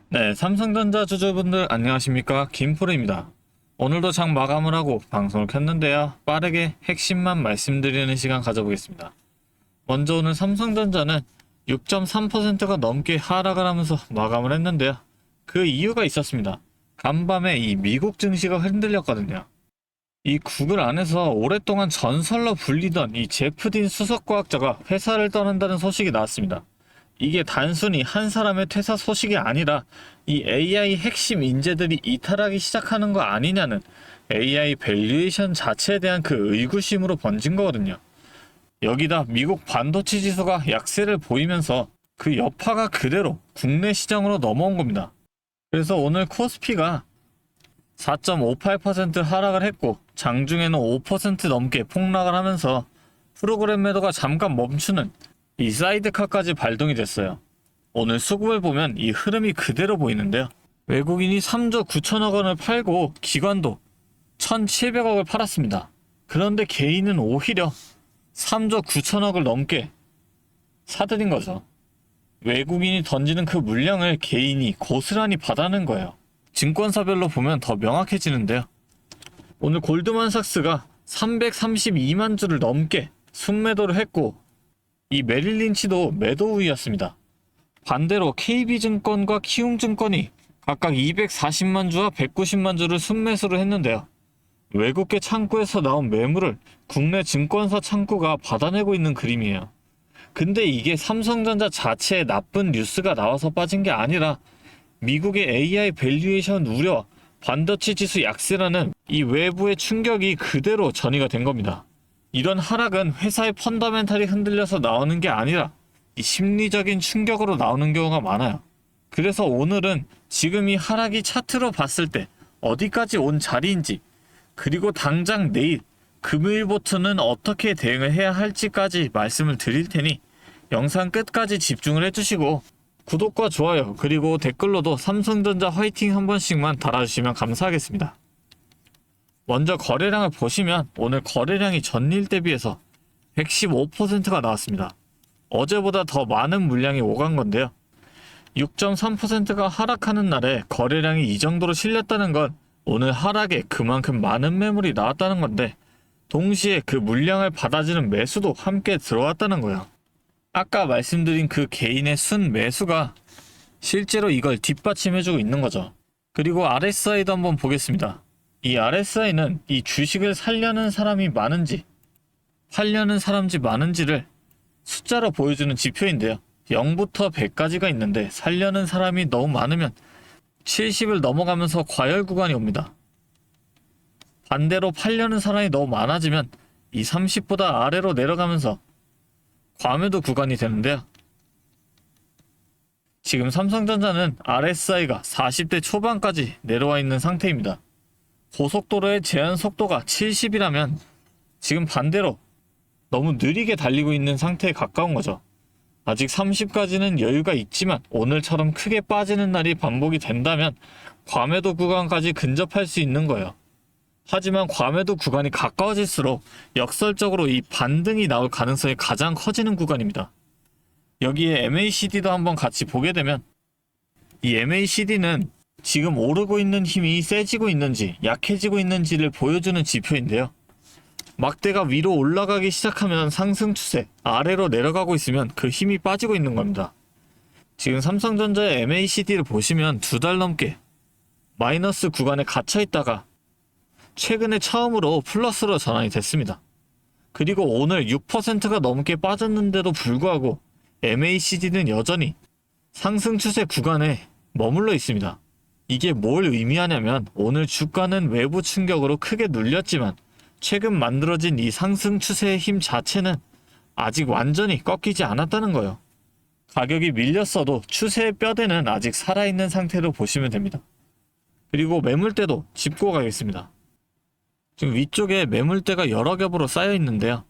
네, 삼성전자 주주분들 안녕하십니까? 김프로입니다. 오늘도 장 마감을 하고 방송을 켰는데요. 빠르게 핵심만 말씀드리는 시간 가져보겠습니다. 먼저 오늘 삼성전자는 6.3%가 넘게 하락을 하면서 마감을 했는데요. 그 이유가 있었습니다. 간밤에 이 미국 증시가 흔들렸거든요. 이 구글 안에서 오랫동안 전설로 불리던 이 제프 딘 수석과학자가 회사를 떠난다는 소식이 나왔습니다. 이게 단순히 한 사람의 퇴사 소식이 아니라 이 AI 핵심 인재들이 이탈하기 시작하는 거 아니냐는 AI 밸류에이션 자체에 대한 그 의구심으로 번진 거거든요. 여기다 미국 반도체 지수가 약세를 보이면서 그 여파가 그대로 국내 시장으로 넘어온 겁니다. 그래서 오늘 코스피가 4.58% 하락을 했고 장중에는 5% 넘게 폭락을 하면서 프로그램 매도가 잠깐 멈추는 이 사이드카까지 발동이 됐어요. 오늘 수급을 보면 이 흐름이 그대로 보이는데요. 외국인이 3조 9천억 원을 팔고 기관도 1,700억을 팔았습니다. 그런데 개인은 오히려 3조 9천억을 넘게 사들인 거죠. 외국인이 던지는 그 물량을 개인이 고스란히 받아낸 거예요. 증권사별로 보면 더 명확해지는데요. 오늘 골드만삭스가 332만 주를 넘게 순매도를 했고 이 메릴린치도 매도 우위였습니다. 반대로 KB증권과 키움증권이 각각 240만 주와 190만 주를 순매수를 했는데요. 외국계 창구에서 나온 매물을 국내 증권사 창구가 받아내고 있는 그림이에요. 근데 이게 삼성전자 자체에 나쁜 뉴스가 나와서 빠진 게 아니라 미국의 AI 밸류에이션 우려, 반도체 지수 약세라는 이 외부의 충격이 그대로 전이가 된 겁니다. 이런 하락은 회사의 펀더멘탈이 흔들려서 나오는 게 아니라 이 심리적인 충격으로 나오는 경우가 많아요. 그래서 오늘은 지금 이 하락이 차트로 봤을 때 어디까지 온 자리인지, 그리고 당장 내일 금요일부터는 어떻게 대응을 해야 할지까지 말씀을 드릴 테니 영상 끝까지 집중을 해주시고 구독과 좋아요 그리고 댓글로도 삼성전자 화이팅 한 번씩만 달아주시면 감사하겠습니다. 먼저 거래량을 보시면 오늘 거래량이 전일 대비해서 115%가 나왔습니다. 어제보다 더 많은 물량이 오간 건데요. 6.3%가 하락하는 날에 거래량이 이 정도로 실렸다는 건 오늘 하락에 그만큼 많은 매물이 나왔다는 건데, 동시에 그 물량을 받아주는 매수도 함께 들어왔다는 거예요. 아까 말씀드린 그 개인의 순 매수가 실제로 이걸 뒷받침해주고 있는 거죠. 그리고 RSI도 한번 보겠습니다. 이 RSI는 이 주식을 살려는 사람이 많은지 팔려는 사람이 많은지를 숫자로 보여주는 지표인데요. 0부터 100까지가 있는데 살려는 사람이 너무 많으면 70을 넘어가면서 과열 구간이 옵니다. 반대로 팔려는 사람이 너무 많아지면 이 30보다 아래로 내려가면서 과매도 구간이 되는데요. 지금 삼성전자는 RSI가 40대 초반까지 내려와 있는 상태입니다. 고속도로의 제한 속도가 70이라면 지금 반대로 너무 느리게 달리고 있는 상태에 가까운 거죠. 아직 30까지는 여유가 있지만 오늘처럼 크게 빠지는 날이 반복이 된다면 과매도 구간까지 근접할 수 있는 거예요. 하지만 과매도 구간이 가까워질수록 역설적으로 이 반등이 나올 가능성이 가장 커지는 구간입니다. 여기에 MACD도 한번 같이 보게 되면 이 MACD는 지금 오르고 있는 힘이 세지고 있는지 약해지고 있는지를 보여주는 지표인데요. 막대가 위로 올라가기 시작하면 상승 추세, 아래로 내려가고 있으면 그 힘이 빠지고 있는 겁니다. 지금 삼성전자의 MACD를 보시면 2달 넘게 마이너스 구간에 갇혀 있다가 최근에 처음으로 플러스로 전환이 됐습니다. 그리고 오늘 6%가 넘게 빠졌는데도 불구하고 MACD는 여전히 상승 추세 구간에 머물러 있습니다. 이게 뭘 의미하냐면 오늘 주가는 외부 충격으로 크게 눌렸지만 최근 만들어진 이 상승 추세의 힘 자체는 아직 완전히 꺾이지 않았다는 거예요. 가격이 밀렸어도 추세의 뼈대는 아직 살아있는 상태로 보시면 됩니다. 그리고 매물대도 짚고 가겠습니다. 지금 위쪽에 매물대가 여러 겹으로 쌓여 있는데요.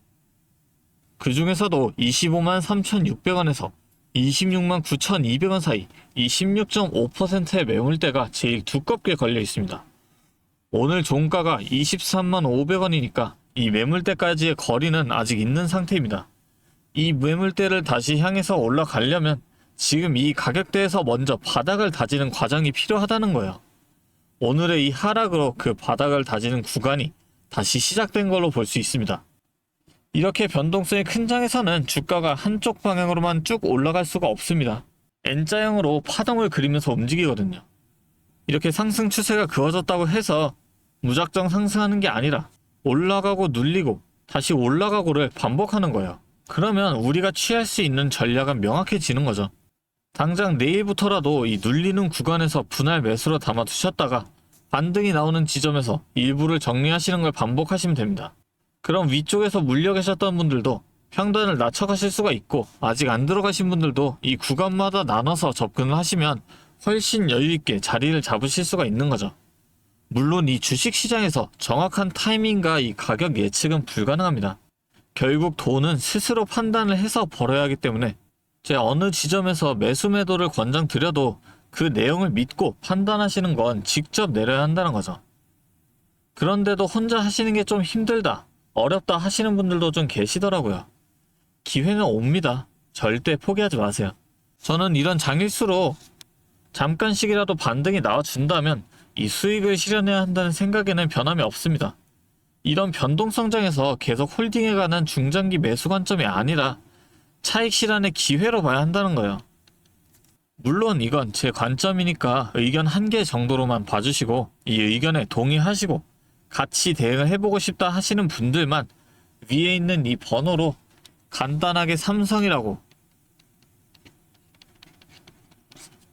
그 중에서도 25만 3,600원에서 26만 9,200원 사이 이 16.5%의 매물대가 제일 두껍게 걸려 있습니다. 오늘 종가가 23만 500원이니까 이 매물대까지의 거리는 아직 있는 상태입니다. 이 매물대를 다시 향해서 올라가려면 지금 이 가격대에서 먼저 바닥을 다지는 과정이 필요하다는 거예요. 오늘의 이 하락으로 그 바닥을 다지는 구간이 다시 시작된 걸로 볼 수 있습니다. 이렇게 변동성이 큰 장에서는 주가가 한쪽 방향으로만 쭉 올라갈 수가 없습니다. N자형으로 파동을 그리면서 움직이거든요. 이렇게 상승 추세가 그어졌다고 해서 무작정 상승하는 게 아니라 올라가고 눌리고 다시 올라가고를 반복하는 거예요. 그러면 우리가 취할 수 있는 전략은 명확해지는 거죠. 당장 내일부터라도 이 눌리는 구간에서 분할 매수로 담아 두셨다가 반등이 나오는 지점에서 일부를 정리하시는 걸 반복하시면 됩니다. 그럼 위쪽에서 물려 계셨던 분들도 평단을 낮춰가실 수가 있고, 아직 안 들어가신 분들도 이 구간마다 나눠서 접근을 하시면 훨씬 여유있게 자리를 잡으실 수가 있는 거죠. 물론 이 주식시장에서 정확한 타이밍과 이 가격 예측은 불가능합니다. 결국 돈은 스스로 판단을 해서 벌어야 하기 때문에 제가 어느 지점에서 매수 매도를 권장드려도 그 내용을 믿고 판단하시는 건 직접 내려야 한다는 거죠. 그런데도 혼자 하시는 게 좀 힘들다, 어렵다 하시는 분들도 좀 계시더라고요. 기회는 옵니다. 절대 포기하지 마세요. 저는 이런 장일수록 잠깐씩이라도 반등이 나와준다면 이 수익을 실현해야 한다는 생각에는 변함이 없습니다. 이런 변동성장에서 계속 홀딩해가는 중장기 매수 관점이 아니라 차익 실현의 기회로 봐야 한다는 거예요. 물론 이건 제 관점이니까 의견 한 개 정도로만 봐주시고, 이 의견에 동의하시고 같이 대응을 해보고 싶다 하시는 분들만 위에 있는 이 번호로 간단하게 삼성이라고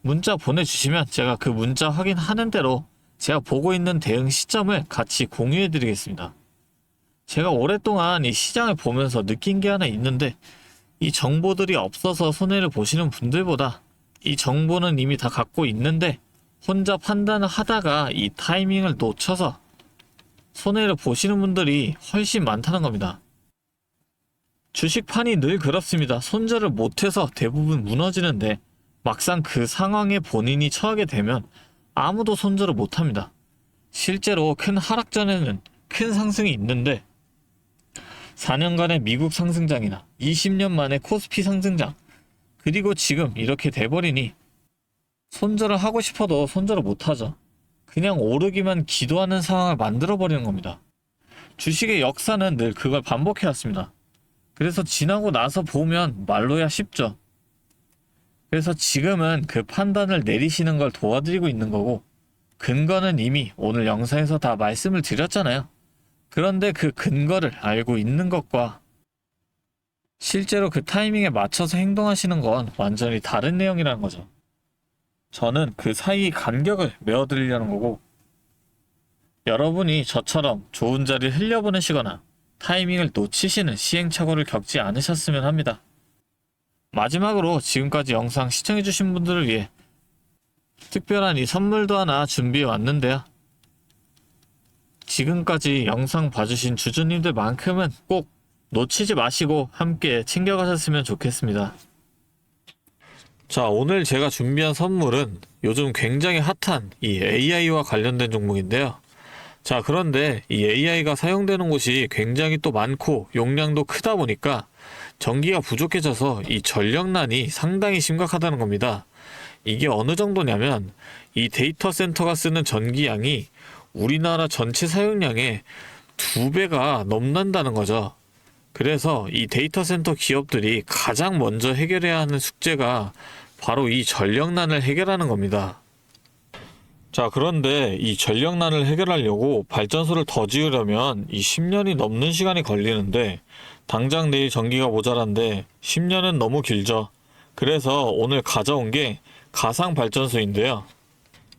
문자 보내주시면 제가 그 문자 확인하는 대로 제가 보고 있는 대응 시점을 같이 공유해 드리겠습니다. 제가 오랫동안 이 시장을 보면서 느낀 게 하나 있는데, 이 정보들이 없어서 손해를 보시는 분들보다 이 정보는 이미 다 갖고 있는데 혼자 판단을 하다가 이 타이밍을 놓쳐서 손해를 보시는 분들이 훨씬 많다는 겁니다. 주식판이 늘 그렇습니다. 손절을 못해서 대부분 무너지는데 막상 그 상황에 본인이 처하게 되면 아무도 손절을 못합니다. 실제로 큰 하락 전에는 큰 상승이 있는데 4년간의 미국 상승장이나 20년 만에 코스피 상승장, 그리고 지금 이렇게 돼버리니 손절을 하고 싶어도 손절을 못하죠. 그냥 오르기만 기도하는 상황을 만들어버리는 겁니다. 주식의 역사는 늘 그걸 반복해왔습니다. 그래서 지나고 나서 보면 말로야 쉽죠. 그래서 지금은 그 판단을 내리시는 걸 도와드리고 있는 거고, 근거는 이미 오늘 영상에서 다 말씀을 드렸잖아요. 그런데 그 근거를 알고 있는 것과 실제로 그 타이밍에 맞춰서 행동하시는 건 완전히 다른 내용이라는 거죠. 저는 그 사이 간격을 메워드리려는 거고, 여러분이 저처럼 좋은 자리를 흘려보내시거나 타이밍을 놓치시는 시행착오를 겪지 않으셨으면 합니다. 마지막으로 지금까지 영상 시청해주신 분들을 위해 특별한 이 선물도 하나 준비해 왔는데요. 지금까지 영상 봐주신 주주님들만큼은 꼭 놓치지 마시고 함께 챙겨가셨으면 좋겠습니다. 자, 오늘 제가 준비한 선물은 요즘 굉장히 핫한 이 AI와 관련된 종목인데요. 자, 그런데 이 AI가 사용되는 곳이 굉장히 또 많고 용량도 크다 보니까 전기가 부족해져서 이 전력난이 상당히 심각하다는 겁니다. 이게 어느 정도냐면 이 데이터 센터가 쓰는 전기량이 우리나라 전체 사용량의 2배가 넘는다는 거죠. 그래서 이 데이터 센터 기업들이 가장 먼저 해결해야 하는 숙제가 바로 이 전력난을 해결하는 겁니다. 자, 그런데 이 전력난을 해결하려고 발전소를 더 지으려면 이 10년이 넘는 시간이 걸리는데, 당장 내일 전기가 모자란데 10년은 너무 길죠. 그래서 오늘 가져온 게 가상발전소인데요.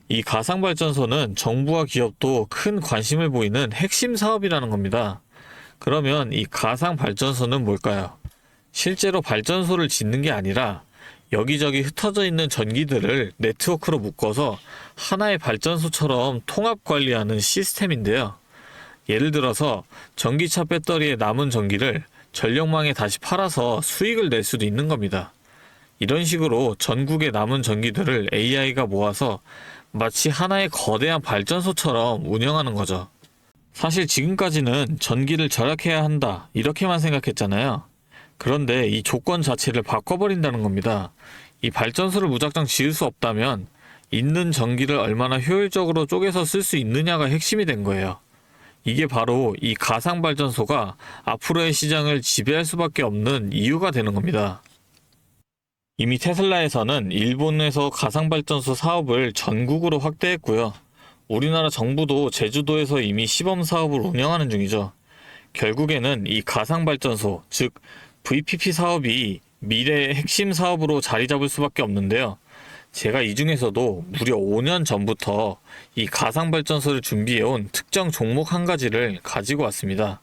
이 가상발전소는 정부와 기업도 큰 관심을 보이는 핵심 사업이라는 겁니다. 그러면 이 가상발전소는 뭘까요? 실제로 발전소를 짓는 게 아니라 여기저기 흩어져 있는 전기들을 네트워크로 묶어서 하나의 발전소처럼 통합 관리하는 시스템인데요. 예를 들어서 전기차 배터리에 남은 전기를 전력망에 다시 팔아서 수익을 낼 수도 있는 겁니다. 이런 식으로 전국의 남은 전기들을 AI가 모아서 마치 하나의 거대한 발전소처럼 운영하는 거죠. 사실 지금까지는 전기를 절약해야 한다, 이렇게만 생각했잖아요. 그런데 이 조건 자체를 바꿔버린다는 겁니다. 이 발전소를 무작정 지을 수 없다면 있는 전기를 얼마나 효율적으로 쪼개서 쓸 수 있느냐가 핵심이 된 거예요. 이게 바로 이 가상발전소가 앞으로의 시장을 지배할 수밖에 없는 이유가 되는 겁니다. 이미 테슬라에서는 일본에서 가상발전소 사업을 전국으로 확대했고요. 우리나라 정부도 제주도에서 이미 시범 사업을 운영하는 중이죠. 결국에는 이 가상발전소, 즉 VPP 사업이 미래의 핵심 사업으로 자리 잡을 수밖에 없는데요. 제가 이 중에서도 무려 5년 전부터 이 가상발전소를 준비해온 특정 종목 한 가지를 가지고 왔습니다.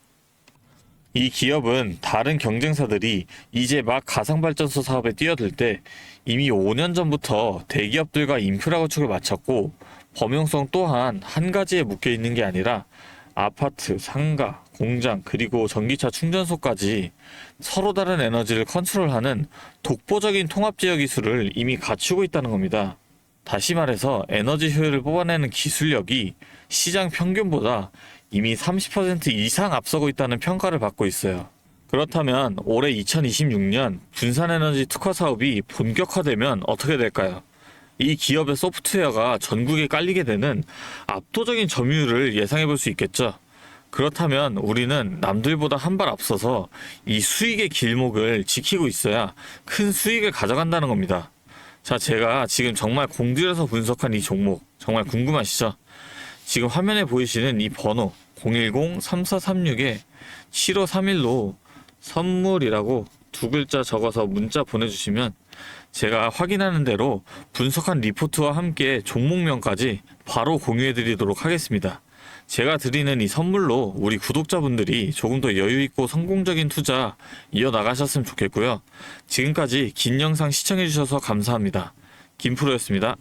이 기업은 다른 경쟁사들이 이제 막 가상발전소 사업에 뛰어들 때 이미 5년 전부터 대기업들과 인프라 구축을 마쳤고, 범용성 또한 한 가지에 묶여 있는 게 아니라 아파트, 상가, 공장, 그리고 전기차 충전소까지 서로 다른 에너지를 컨트롤하는 독보적인 통합제어 기술을 이미 갖추고 있다는 겁니다. 다시 말해서 에너지 효율을 뽑아내는 기술력이 시장 평균보다 이미 30% 이상 앞서고 있다는 평가를 받고 있어요. 그렇다면 올해 2026년 분산에너지 특화 사업이 본격화되면 어떻게 될까요? 이 기업의 소프트웨어가 전국에 깔리게 되는 압도적인 점유율을 예상해 볼 수 있겠죠. 그렇다면 우리는 남들보다 한 발 앞서서 이 수익의 길목을 지키고 있어야 큰 수익을 가져간다는 겁니다. 자, 제가 지금 정말 공들여서 분석한 이 종목 정말 궁금하시죠? 지금 화면에 보이시는 이 번호 010-3436-7531로 선물이라고 두 글자 적어서 문자 보내주시면 제가 확인하는 대로 분석한 리포트와 함께 종목명까지 바로 공유해드리도록 하겠습니다. 제가 드리는 이 선물로 우리 구독자분들이 조금 더 여유있고 성공적인 투자 이어나가셨으면 좋겠고요. 지금까지 긴 영상 시청해주셔서 감사합니다. 김프로였습니다.